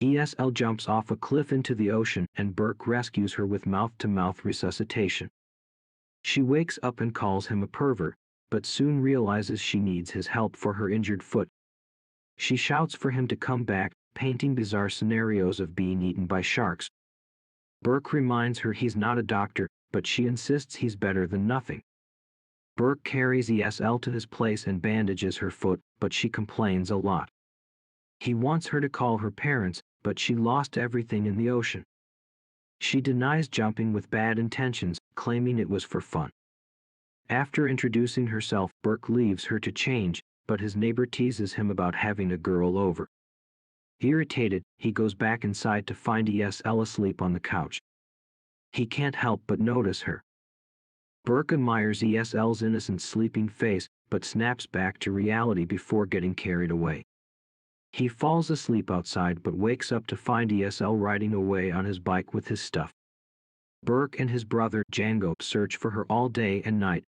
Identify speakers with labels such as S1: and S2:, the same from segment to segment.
S1: ESL jumps off a cliff into the ocean and Burke rescues her with mouth-to-mouth resuscitation. She wakes up and calls him a pervert, but soon realizes she needs his help for her injured foot. She shouts for him to come back, painting bizarre scenarios of being eaten by sharks. Burke reminds her he's not a doctor, but she insists he's better than nothing. Burke carries ESL to his place and bandages her foot, but she complains a lot. He wants her to call her parents, but she lost everything in the ocean. She denies jumping with bad intentions, claiming it was for fun. After introducing herself, Burke leaves her to change, but his neighbor teases him about having a girl over. Irritated, he goes back inside to find ESL asleep on the couch. He can't help but notice her. Burke admires ESL's innocent sleeping face, but snaps back to reality before getting carried away. He falls asleep outside but wakes up to find ESL riding away on his bike with his stuff. Burke and his brother, Django, search for her all day and night,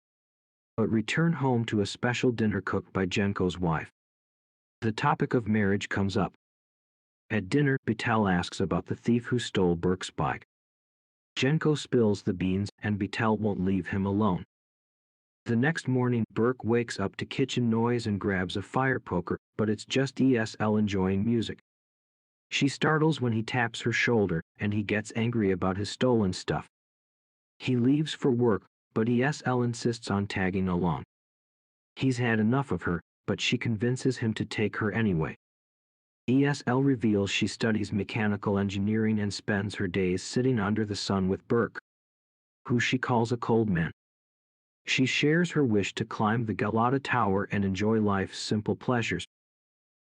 S1: but return home to a special dinner cooked by Django's wife. The topic of marriage comes up. At dinner, Betel asks about the thief who stole Burke's bike. Django spills the beans and Betel won't leave him alone. The next morning, Burke wakes up to kitchen noise and grabs a fire poker, but it's just ESL enjoying music. She startles when he taps her shoulder, and he gets angry about his stolen stuff. He leaves for work, but ESL insists on tagging along. He's had enough of her, but she convinces him to take her anyway. ESL reveals she studies mechanical engineering and spends her days sitting under the sun with Burke, who she calls a cold man. She shares her wish to climb the Galata Tower and enjoy life's simple pleasures.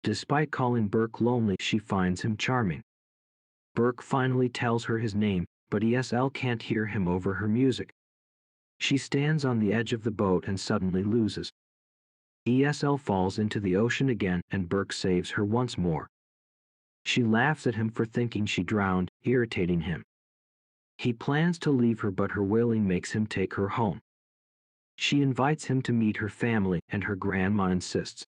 S1: Despite calling Burke lonely, she finds him charming. Burke finally tells her his name, but ESL can't hear him over her music. She stands on the edge of the boat and suddenly loses. ESL falls into the ocean again and Burke saves her once more. She laughs at him for thinking she drowned, irritating him. He plans to leave her, but her wailing makes him take her home. She invites him to meet her family, and her grandma insists.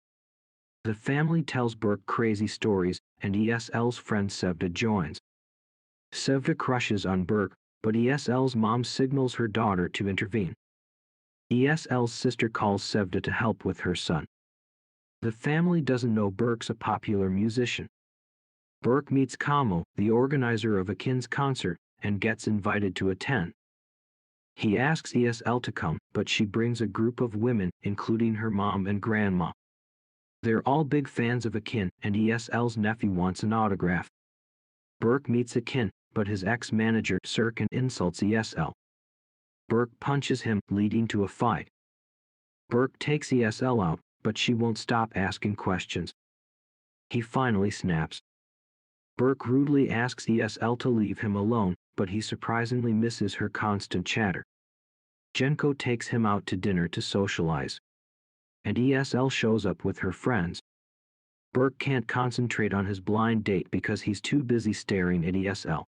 S1: The family tells Burke crazy stories, and ESL's friend Sevda joins. Sevda crushes on Burke, but ESL's mom signals her daughter to intervene. ESL's sister calls Sevda to help with her son. The family doesn't know Burke's a popular musician. Burke meets Kamo, the organizer of Akin's concert, and gets invited to attend. He asks ESL to come, but she brings a group of women, including her mom and grandma. They're all big fans of Akin, and ESL's nephew wants an autograph. Burke meets Akin, but his ex-manager, Sirkin, insults ESL. Burke punches him, leading to a fight. Burke takes ESL out, but she won't stop asking questions. He finally snaps. Burke rudely asks ESL to leave him alone, but he surprisingly misses her constant chatter. Django takes him out to dinner to socialize. And ESL shows up with her friends. Burke can't concentrate on his blind date because he's too busy staring at ESL.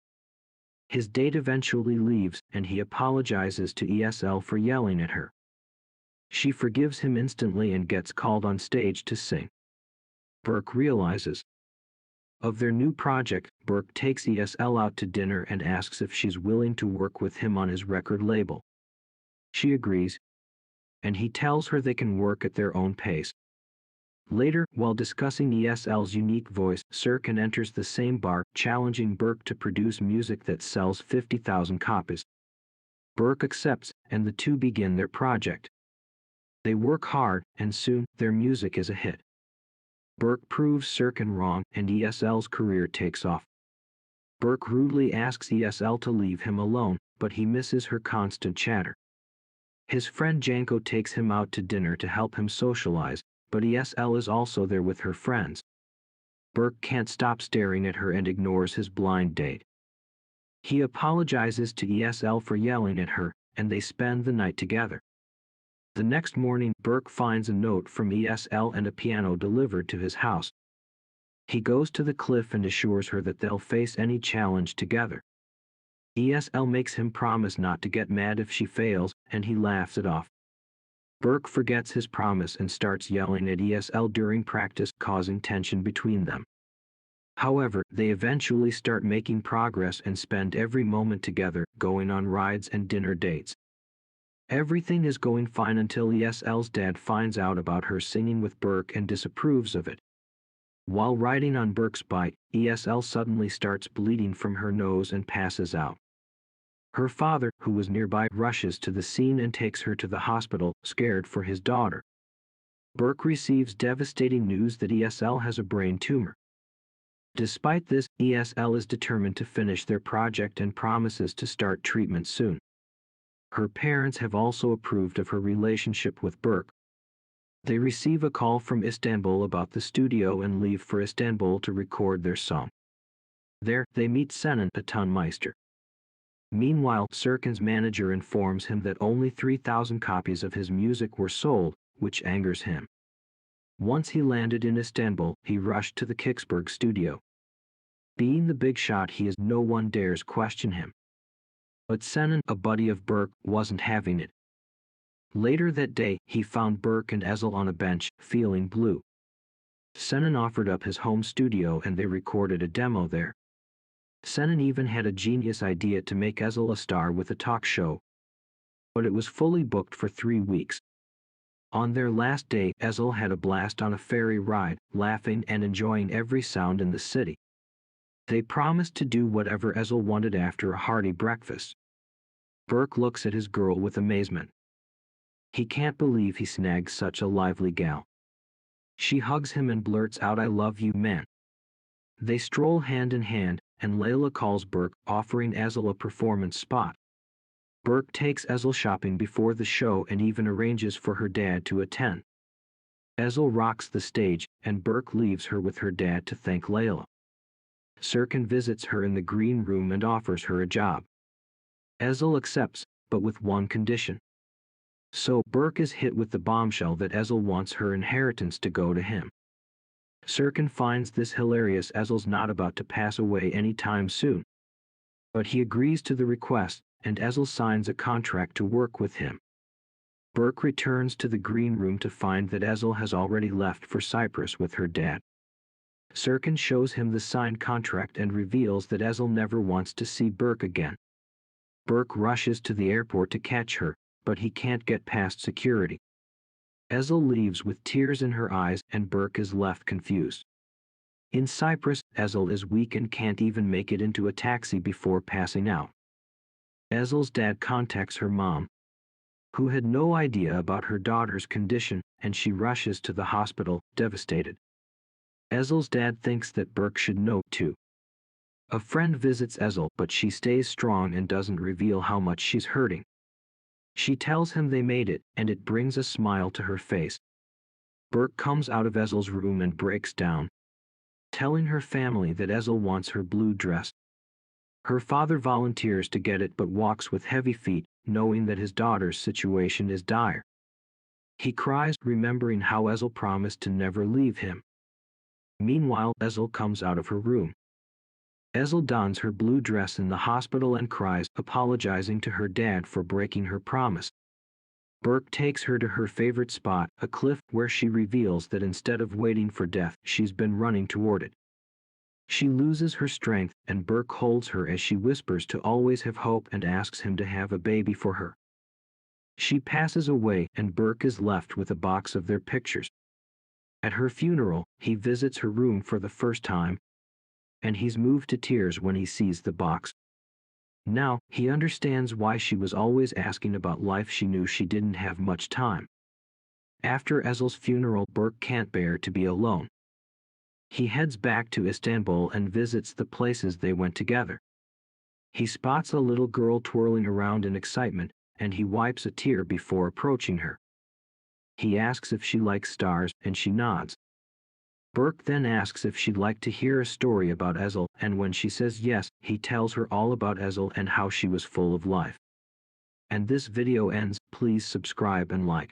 S1: His date eventually leaves, and he apologizes to ESL for yelling at her. She forgives him instantly and gets called on stage to sing. Burke realizes. Of their new project, Burke takes ESL out to dinner and asks if she's willing to work with him on his record label. She agrees, and he tells her they can work at their own pace. Later, while discussing ESL's unique voice, Sirkin enters the same bar, challenging Burke to produce music that sells 50,000 copies. Burke accepts, and the two begin their project. They work hard, and soon, their music is a hit. Burke proves Sirkin wrong, and ESL's career takes off. Burke rudely asks ESL to leave him alone, but he misses her constant chatter. His friend Django takes him out to dinner to help him socialize, but ESL is also there with her friends. Burke can't stop staring at her and ignores his blind date. He apologizes to ESL for yelling at her, and they spend the night together. The next morning, Burke finds a note from ESL and a piano delivered to his house. He goes to the cliff and assures her that they'll face any challenge together. ESL makes him promise not to get mad if she fails, and he laughs it off. Burke forgets his promise and starts yelling at ESL during practice, causing tension between them. However, they eventually start making progress and spend every moment together, going on rides and dinner dates. Everything is going fine until ESL's dad finds out about her singing with Burke and disapproves of it. While riding on Burke's bike, ESL suddenly starts bleeding from her nose and passes out. Her father, who was nearby, rushes to the scene and takes her to the hospital, scared for his daughter. Burke receives devastating news that ESL has a brain tumor. Despite this, ESL is determined to finish their project and promises to start treatment soon. Her parents have also approved of her relationship with Burke. They receive a call from Istanbul about the studio and leave for Istanbul to record their song. There, they meet Senan, a tonmeister. Meanwhile, Serkan's manager informs him that only 3,000 copies of his music were sold, which angers him. Once he landed in Istanbul, he rushed to the Kicksburg studio. Being the big shot he is, no one dares question him. But Senan, a buddy of Burke, wasn't having it. Later that day, he found Burke and Ezel on a bench, feeling blue. Senan offered up his home studio and they recorded a demo there. Senan even had a genius idea to make Ezel a star with a talk show. But it was fully booked for 3 weeks. On their last day, Ezel had a blast on a ferry ride, laughing and enjoying every sound in the city. They promised to do whatever Ezel wanted after a hearty breakfast. Burke looks at his girl with amazement. He can't believe he snagged such a lively gal. She hugs him and blurts out, "I love you, man." They stroll hand in hand, and Layla calls Burke, offering Ezel a performance spot. Burke takes Ezel shopping before the show and even arranges for her dad to attend. Ezel rocks the stage, and Burke leaves her with her dad to thank Layla. Serkan visits her in the green room and offers her a job. Ezel accepts, but with one condition. So Burke is hit with the bombshell that Ezel wants her inheritance to go to him. Serkan finds this hilarious. Ezel's not about to pass away anytime soon. But he agrees to the request, and Ezel signs a contract to work with him. Burke returns to the green room to find that Ezel has already left for Cyprus with her dad. Serkan shows him the signed contract and reveals that Ezel never wants to see Burke again. Burke rushes to the airport to catch her, but he can't get past security. Ezel leaves with tears in her eyes and Burke is left confused. In Cyprus, Ezel is weak and can't even make it into a taxi before passing out. Ezel's dad contacts her mom, who had no idea about her daughter's condition, and she rushes to the hospital, devastated. Ezel's dad thinks that Burke should know too. A friend visits Ezel, but she stays strong and doesn't reveal how much she's hurting. She tells him they made it, and it brings a smile to her face. Burke comes out of Ezel's room and breaks down, telling her family that Ezel wants her blue dress. Her father volunteers to get it but walks with heavy feet, knowing that his daughter's situation is dire. He cries, remembering how Ezel promised to never leave him. Meanwhile, Ezel comes out of her room. Ezel dons her blue dress in the hospital and cries, apologizing to her dad for breaking her promise. Burke takes her to her favorite spot, a cliff, where she reveals that instead of waiting for death, she's been running toward it. She loses her strength, and Burke holds her as she whispers to always have hope and asks him to have a baby for her. She passes away, and Burke is left with a box of their pictures. At her funeral, he visits her room for the first time, and he's moved to tears when he sees the box. Now, he understands why she was always asking about life. She knew she didn't have much time. After Ezel's funeral, Burke can't bear to be alone. He heads back to Istanbul and visits the places they went together. He spots a little girl twirling around in excitement, and he wipes a tear before approaching her. He asks if she likes stars, and she nods. Burke then asks if she'd like to hear a story about Ezel, and when she says yes, he tells her all about Ezel and how she was full of life. And this video ends. Please subscribe and like.